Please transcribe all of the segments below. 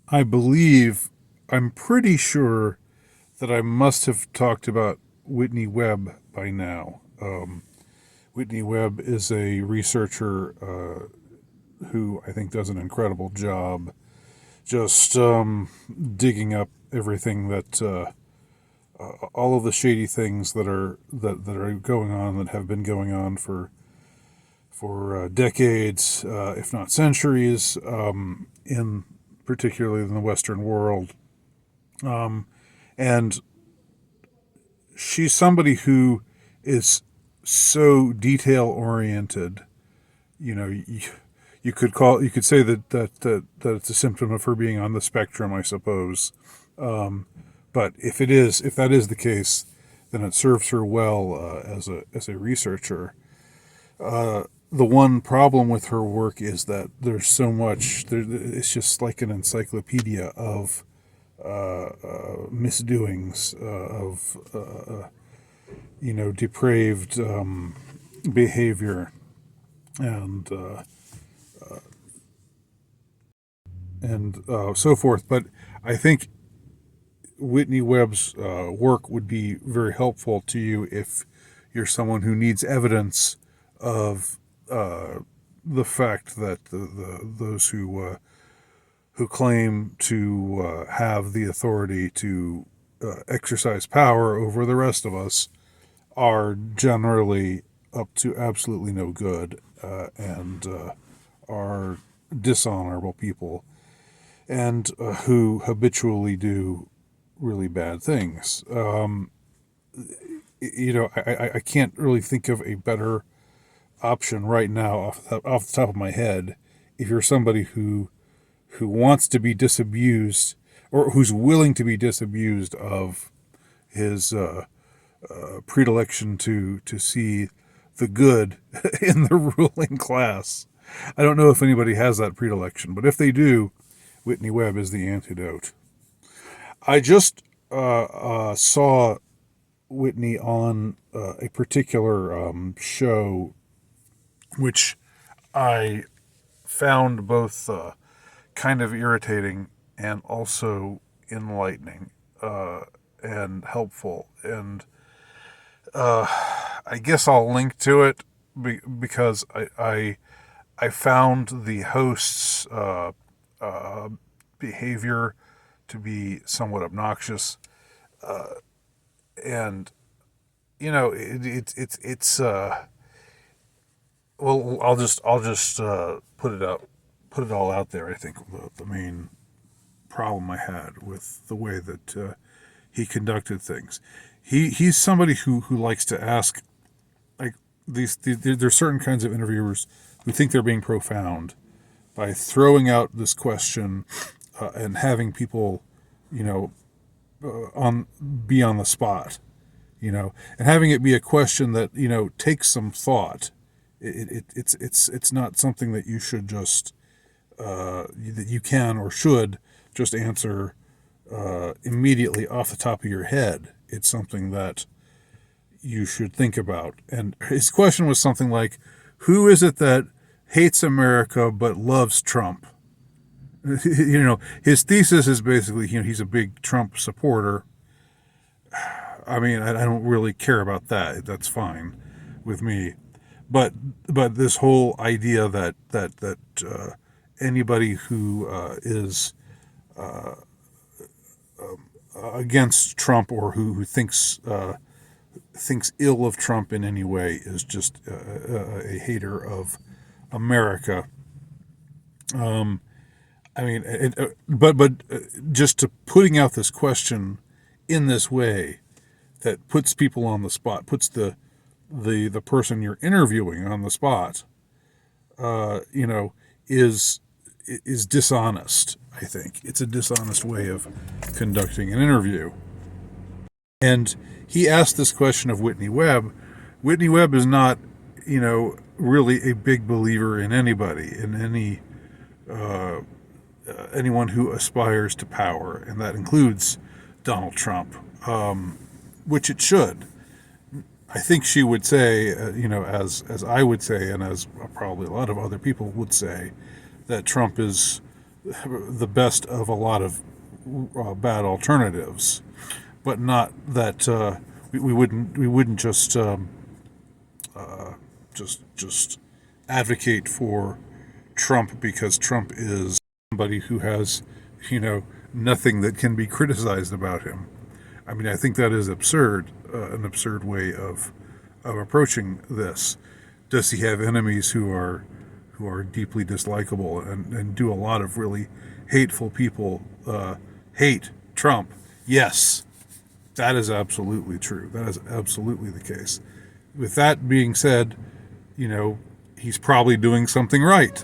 I believe, I'm pretty sure that I must have talked about Whitney Webb by now. Whitney Webb is a researcher who I think does an incredible job just digging up everything that all of the shady things that are going on, that have been going on for decades, if not centuries, in particularly in the Western world. And she's somebody who is so detail oriented. You know, you could say that it's a symptom of her being on the spectrum, I suppose. But if that is the case, then it serves her well as a researcher. The one problem with her work is that there's so much. It's just like an encyclopedia of misdoings, of depraved behavior, and so forth. But I think Whitney Webb's work would be very helpful to you if you're someone who needs evidence of the fact that those who claim to have the authority to exercise power over the rest of us are generally up to absolutely no good, and are dishonorable people, and who habitually do really bad things. I can't really think of a better option right now off the top of my head. If you're somebody who wants to be disabused, or who's willing to be disabused of his predilection to see the good in the ruling class. I don't know if anybody has that predilection, but if they do, Whitney Webb is the antidote. I just saw Whitney on a particular show, which I found both kind of irritating and also enlightening, and helpful. And I guess I'll link to it because I found the host's behavior to be somewhat obnoxious, and it's well, I'll just put it all out there. I think the main problem I had with the way that he conducted things. He's somebody who likes to ask, like, there's certain kinds of interviewers who think they're being profound by throwing out this question, and having people, you know, on be on the spot, and having it be a question that takes some thought. It's not something that you should just that you can or should just answer immediately off the top of your head. It's something that you should think about. And his question was something like, "Who is it that hates America but loves Trump?" His thesis is basically, he's a big Trump supporter. I mean, I don't really care about that. That's fine with me. But this whole idea that anybody who is against Trump, or who thinks ill of Trump in any way, is just a hater of America. I mean, but just to putting out this question in this way that puts people on the spot, puts the person you're interviewing on the spot, you know, is dishonest. I think it's a dishonest way of conducting an interview. And he asked this question of Whitney Webb. Whitney Webb is not, really a big believer in anybody, in anyone who aspires to power, and that includes Donald Trump, which it should. I think she would say, as I would say, and as probably a lot of other people would say, that Trump is the best of a lot of bad alternatives, but not that we wouldn't just advocate for Trump because Trump is somebody who has, you know, nothing that can be criticized about him. I mean, I think that is absurd, an absurd way of approaching this. Does he have enemies who are deeply dislikable and do a lot of really hateful people hate Trump? Yes, that is absolutely true. That is absolutely the case. With that being said, you know, he's probably doing something right.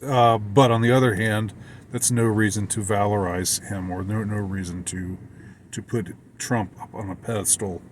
But on the other hand, that's no reason to valorize him, or no reason to put Trump up on a pedestal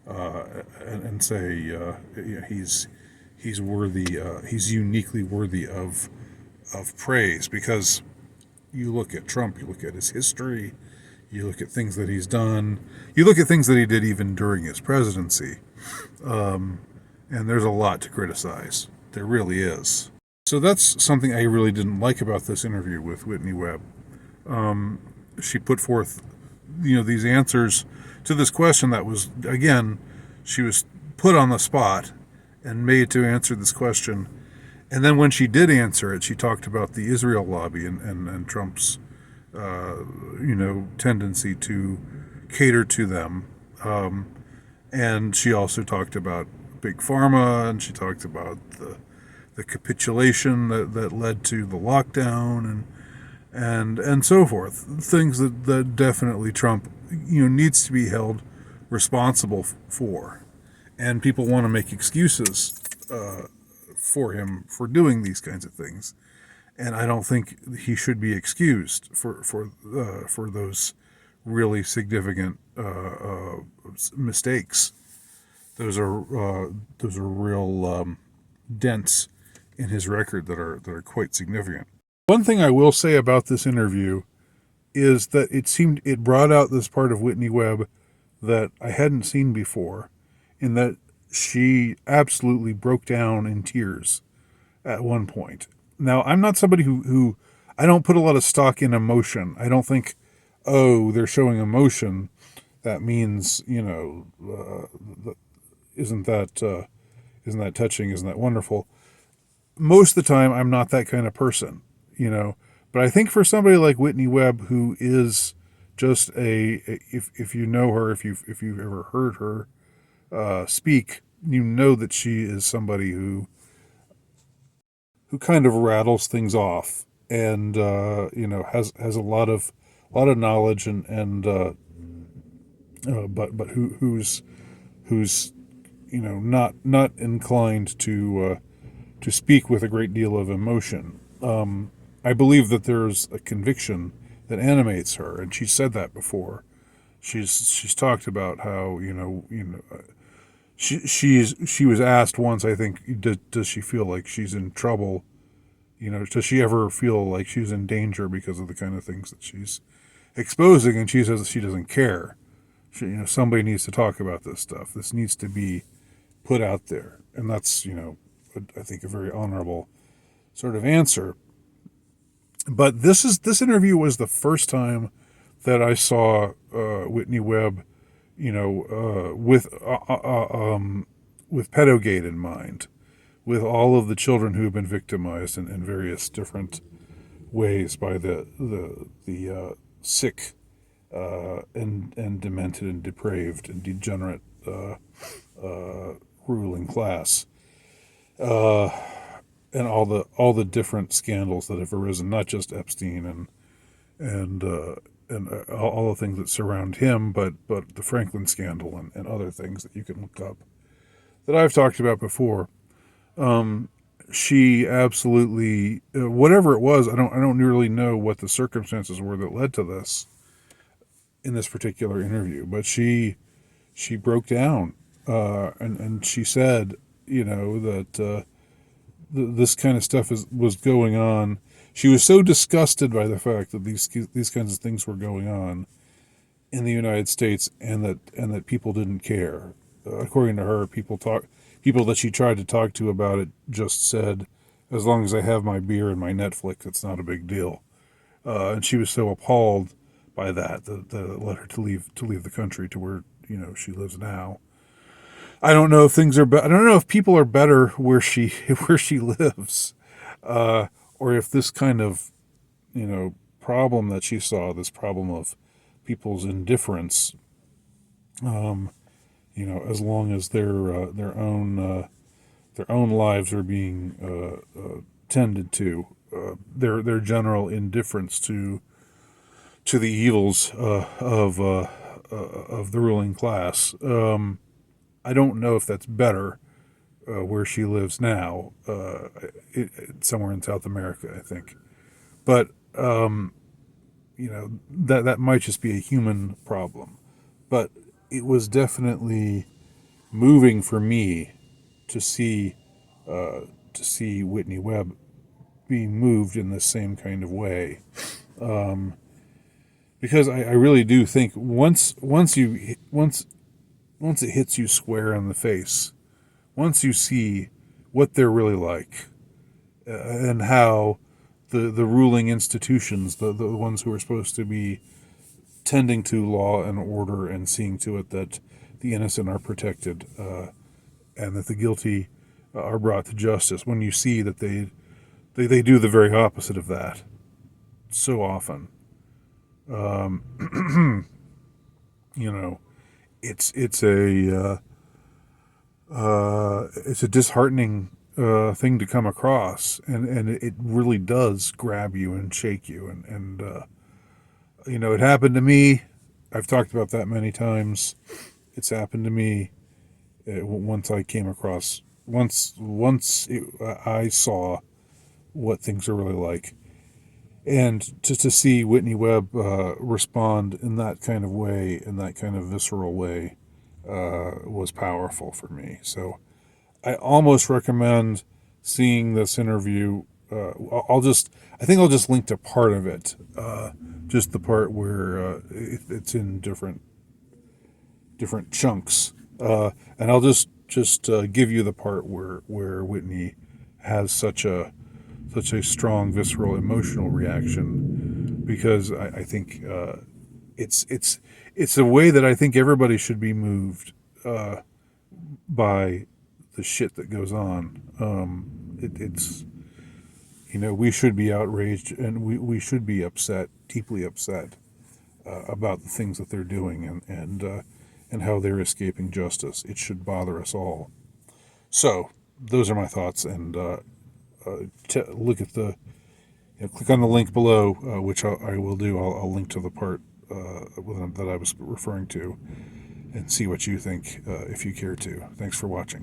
and say he's worthy, he's uniquely worthy of praise. Because you look at Trump, you look at his history, you look at things that he's done, you look at things that he did even during his presidency, and there's a lot to criticize. There really is. So that's something I really didn't like about this interview with Whitney Webb. She put forth, these answers to this question that was, again, she was put on the spot and made to answer this question. And then when she did answer it, she talked about the Israel lobby and Trump's, tendency to cater to them. And she also talked about Big Pharma, and she talked about the capitulation that led to the lockdown and so forth. Things that definitely Trump needs to be held responsible for. And people want to make excuses for him for doing these kinds of things. And I don't think he should be excused for those really significant mistakes. Those are real dents in his record that are quite significant. One thing I will say about this interview is that it brought out this part of Whitney Webb that I hadn't seen before, in that she absolutely broke down in tears at one point. Now, I'm not somebody who I don't put a lot of stock in emotion. I don't think, oh, they're showing emotion. That means, isn't that touching? Isn't that wonderful? Most of the time, I'm not that kind of person, But I think for somebody like Whitney Webb, who is just if you know her, if you've ever heard her speak, that she is somebody who kind of rattles things off and has a lot of knowledge but who's not inclined to speak with a great deal of emotion. I believe that there's a conviction that animates her, and she said that before. She's talked about how she was asked once, I think, does she feel like she's in trouble? Does she ever feel like she's in danger because of the kind of things that she's exposing? And she says she doesn't care. Somebody needs to talk about this stuff. This needs to be put out there, and that's I think a very honorable sort of answer. But this interview was the first time that I saw Whitney Webb, with Pedogate in mind, with all of the children who have been victimized in various different ways by the sick and demented and depraved and degenerate ruling class, and all the different scandals that have arisen, not just Epstein and all the things that surround him, but the Franklin scandal and other things that you can look up that I've talked about before. She absolutely, whatever it was, I don't really know what the circumstances were that led to this in this particular interview, but she broke down, and she said, that this kind of stuff was going on. She was so disgusted by the fact that these kinds of things were going on in the United States, and that people didn't care. According to her, people that she tried to talk to about it just said, as long as I have my beer and my Netflix, it's not a big deal. and she was so appalled by that it led her to leave the country to where she lives now. I don't know if things are I don't know if people are better where she where she lives, or if this kind of problem that she saw, this problem of people's indifference, as long as their own lives are being tended to, their general indifference to the evils of the ruling class. I don't know if that's better where she lives now, somewhere in South America, I think. But that might just be a human problem. But it was definitely moving for me to see Whitney Webb being moved in the same kind of way, because I really do think once it hits you square in the face, once you see what they're really like, and how the ruling institutions, the ones who are supposed to be tending to law and order and seeing to it that the innocent are protected, and that the guilty are brought to justice, when you see that they do the very opposite of that so often, you know, it's a disheartening thing to come across, and it really does grab you and shake you, and it happened to me. I've talked about that many times. It's happened to me once I came across I saw what things are really like, and to see Whitney Webb respond in that kind of way, in that kind of visceral way, was powerful for me. So I almost recommend seeing this interview. I think I'll just link to part of it, just the part where it's in different chunks, and I'll just give you the part where Whitney has such a strong visceral emotional reaction, because I think it's a way that I think everybody should be moved by the shit that goes on. It's we should be outraged, and we should be upset, deeply upset, about the things that they're doing, and how they're escaping justice. It should bother us all. So those are my thoughts, and look at click on the link below, which I will do. I'll link to the part that I was referring to, and see what you think, if you care to. Thanks for watching.